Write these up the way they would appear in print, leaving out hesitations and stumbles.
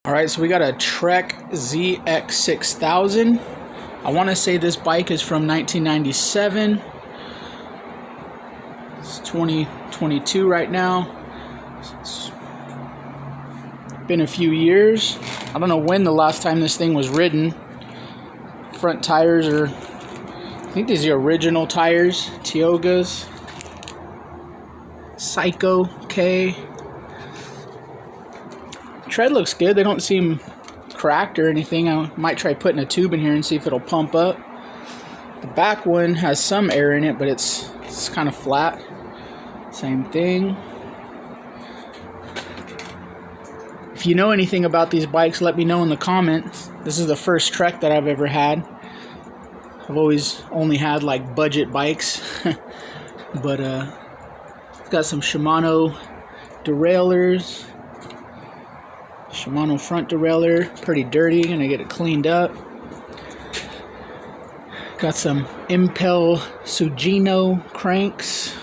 All right, so we got a Trek zx6000. I want to say this bike is from 1997. It's 2022 right now. It's been a few years. I don't know when the last time this thing was ridden. Front tires are, I think these are original tires, Tiogas. Psycho K. Tread looks good. They don't seem cracked or anything. I might try putting a tube in here and see if it'll pump up. The back one has some air in it, but it's kind of flat. Same thing. If you know anything about these bikes, let me know in the comments. This is the first Trek that I've ever had. I've always only had like budget bikes. But it's got some Shimano derailleurs. Shimano front derailleur, pretty dirty, gonna get it cleaned up. Got some Impel Sugino cranks.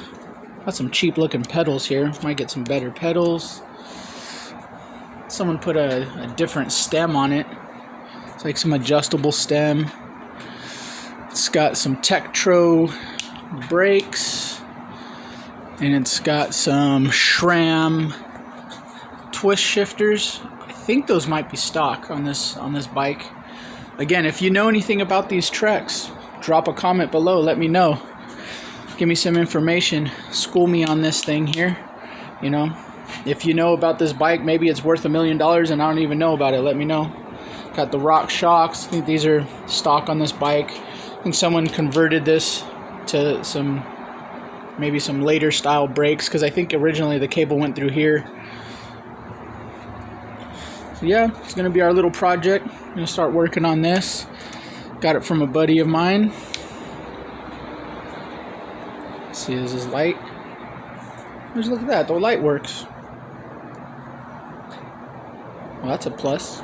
Got some cheap looking pedals here, might get some better pedals. Someone put a different stem on it. It's like some adjustable stem. It's got some Tektro brakes, and it's got some SRAM twist shifters. I think those might be stock on this bike. Again, if you know anything about these Treks, drop a comment below, let me know. Give me some information, school me on this thing here. You know, if you know about this bike, maybe it's worth $1 million and I don't even know about it, let me know. Got the rock shocks. I think these are stock on this bike. I think someone converted this to maybe some later style brakes, because I think originally the cable went through here. So yeah, it's going to be our little project. I'm going to start working on this. Got it from a buddy of mine. Let's see, is this light? Just look at that, the light works. Well, that's a plus.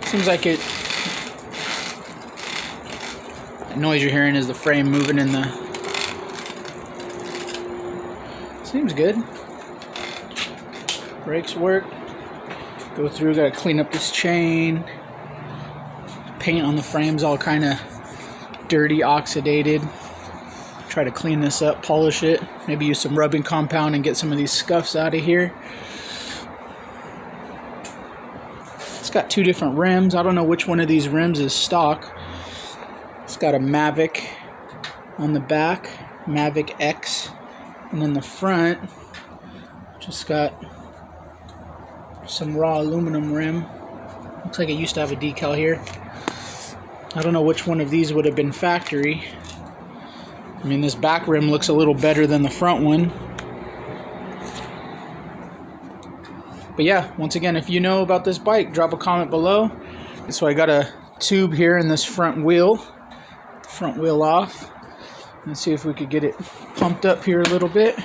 Seems like it... The noise you're hearing is the frame moving in the... Seems good. Brakes work. Go through, gotta clean up this chain. Paint on the frame's all kind of dirty, oxidated. Try to clean this up, polish it. Maybe use some rubbing compound and get some of these scuffs out of here. It's got two different rims. I don't know which one of these rims is stock. It's got a Mavic on the back, Mavic X. And then the front, just got some raw aluminum rim. Looks like it used to have a decal here. I don't know which one of these would have been factory. I mean, this back rim looks a little better than the front one. But yeah, once again, if you know about this bike, drop a comment below. So I got a tube here in this front wheel off. Let's see if we could get it pumped up here a little bit.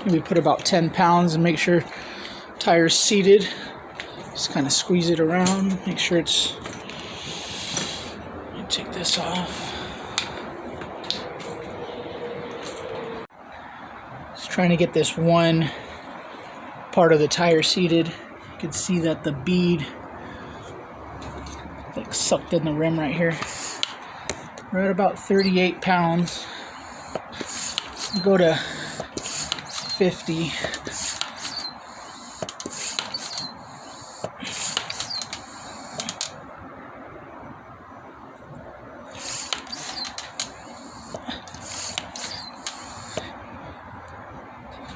Maybe put about 10 pounds and make sure tire's seated. Just kind of squeeze it around, make sure it's... Let me take this off. Just trying to get this one part of the tire seated. You can see that the bead like sucked in the rim right here. We're at about 38 pounds. Go to 50.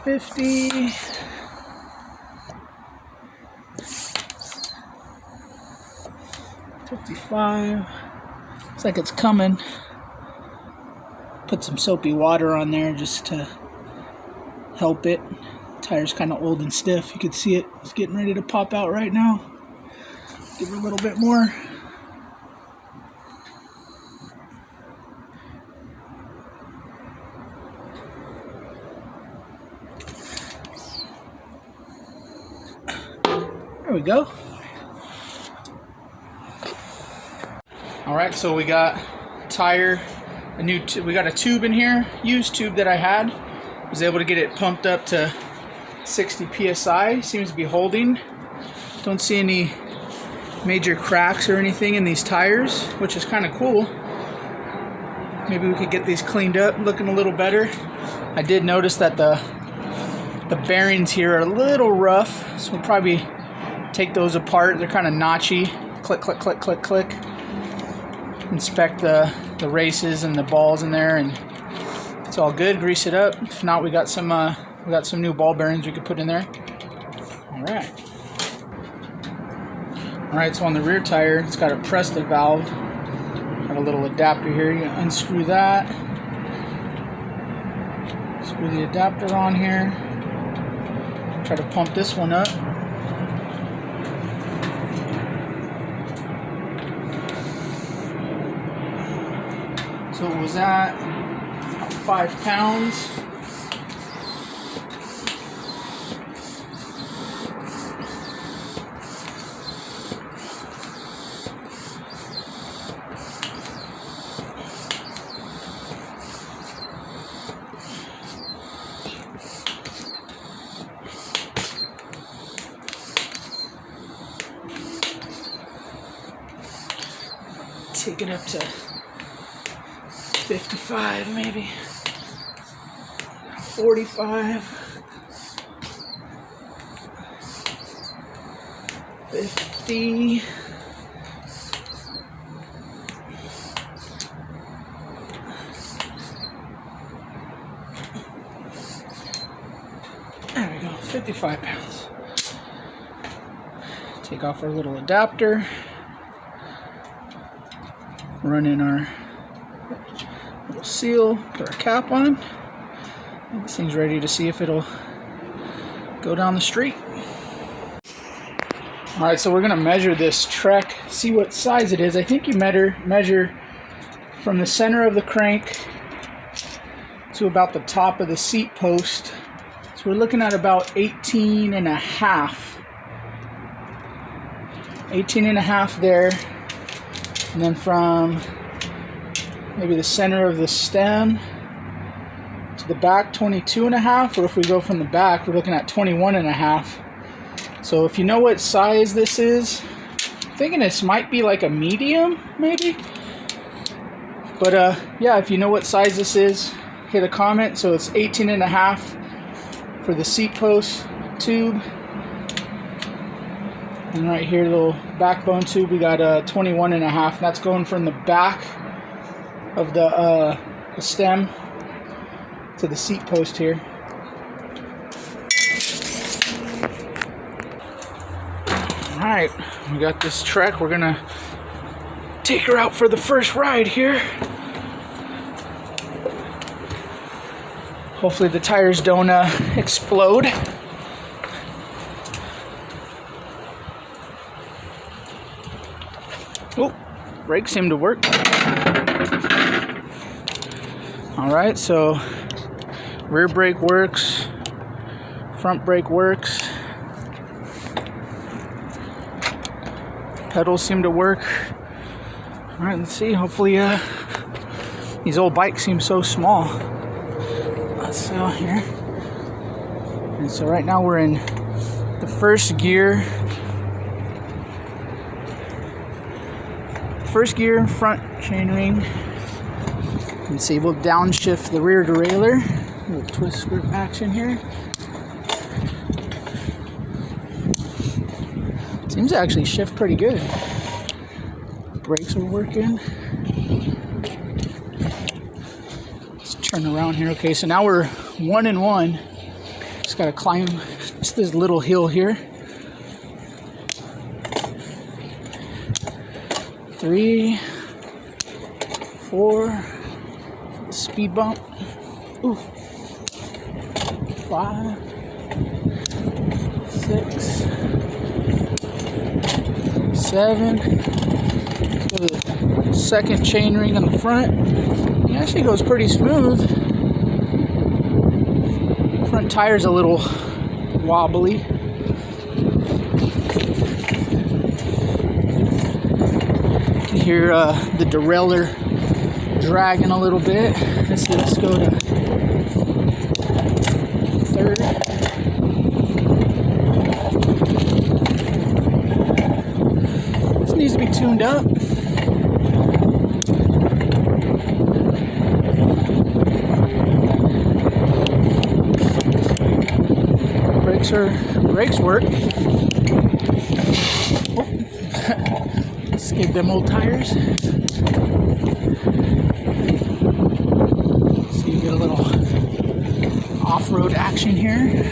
$50. 55. Looks like it's coming. Put some soapy water on there just to help it. Tire's kind of old and stiff. You can see it. It's getting ready to pop out right now. Give it a little bit more. There we go. All right, so we got tire a new we got a tube in here, used tube that I had. Was able to get it pumped up to 60 psi. Seems to be holding. Don't see any major cracks or anything in these tires, which is kind of cool. Maybe we could get these cleaned up, looking a little better. I did notice that the bearings here are a little rough, so we'll probably take those apart. They're kind of notchy. Click, click, click, click, click. Inspect the races and the balls in there, and it's all good. Grease it up. If not, we got some new ball bearings we could put in there. All right. All right. So on the rear tire, it's got a Presta valve. Got a little adapter here. You unscrew that. Screw the adapter on here. Try to pump this one up. So it was at 5 pounds. Take it up to 55, maybe 45, 50. There we go, 55 pounds. Take off our little adapter. Run in our little seal, put our cap on. And this thing's ready to see if it'll go down the street. Alright, so we're going to measure this Trek, see what size it is. I think you measure from the center of the crank to about the top of the seat post. So we're looking at about 18 and a half. 18 and a half there. And then from maybe the center of the stem to the back, 22 and a half. Or if we go from the back, we're looking at 21 and a half. So if you know what size this is, I'm thinking this might be like a medium, maybe. But yeah, if you know what size this is, hit a comment. So it's 18 and a half for the seat post tube. And right here, little backbone tube, we got 21 and a half. That's going from the back of the stem to the seat post here. All right, we got this Trek. We're gonna take her out for the first ride here. Hopefully the tires don't explode. Oh, brakes seem to work. All right, so rear brake works, front brake works, pedals seem to work. All right, let's see. Hopefully, these old bikes seem so small. Let's go here. And so right now we're in the first gear. First gear, front chainring. You can see we'll downshift the rear derailleur. A little twist grip action here. Seems to actually shift pretty good. Brakes are working. Let's turn around here. Okay, so now we're 1 and 1. Just gotta climb just this little hill here. 3, 4, speed bump. Ooh. 5, 6, 7. Go to the second chain ring on the front. It actually goes pretty smooth. Front tire's a little wobbly. You can hear the derailleur dragging a little bit. Let's go to third. This needs to be tuned up. Brakes work. Oh. Skid them old tires. So you get a little off-road action here.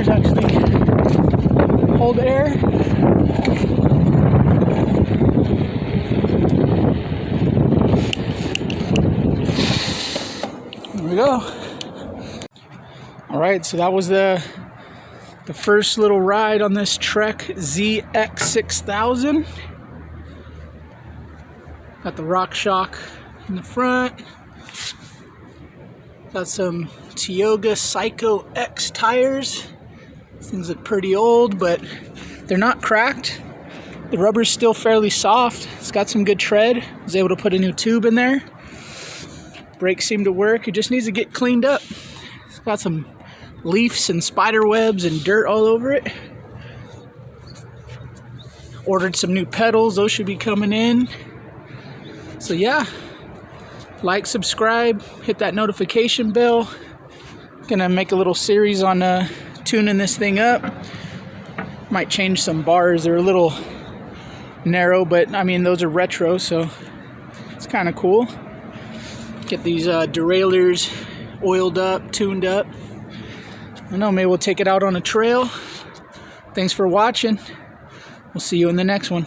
Actually hold air. There we go. All right, so that was the first little ride on this Trek zx6000. Got the RockShox in the front. Got some Tioga Psycho X tires. These things look pretty old, but they're not cracked. The rubber's still fairly soft. It's got some good tread. I was able to put a new tube in there. Brakes seem to work. It just needs to get cleaned up. It's got some leaves and spider webs and dirt all over it. Ordered some new pedals. Those should be coming in. So yeah, like, subscribe, hit that notification bell. Gonna make a little series on tuning this thing up. Might change some bars. They're a little narrow, but I mean, those are retro, so it's kind of cool. Get these derailleurs oiled up, tuned up. I don't know, maybe we'll take it out on a trail. Thanks for watching. We'll see you in the next one.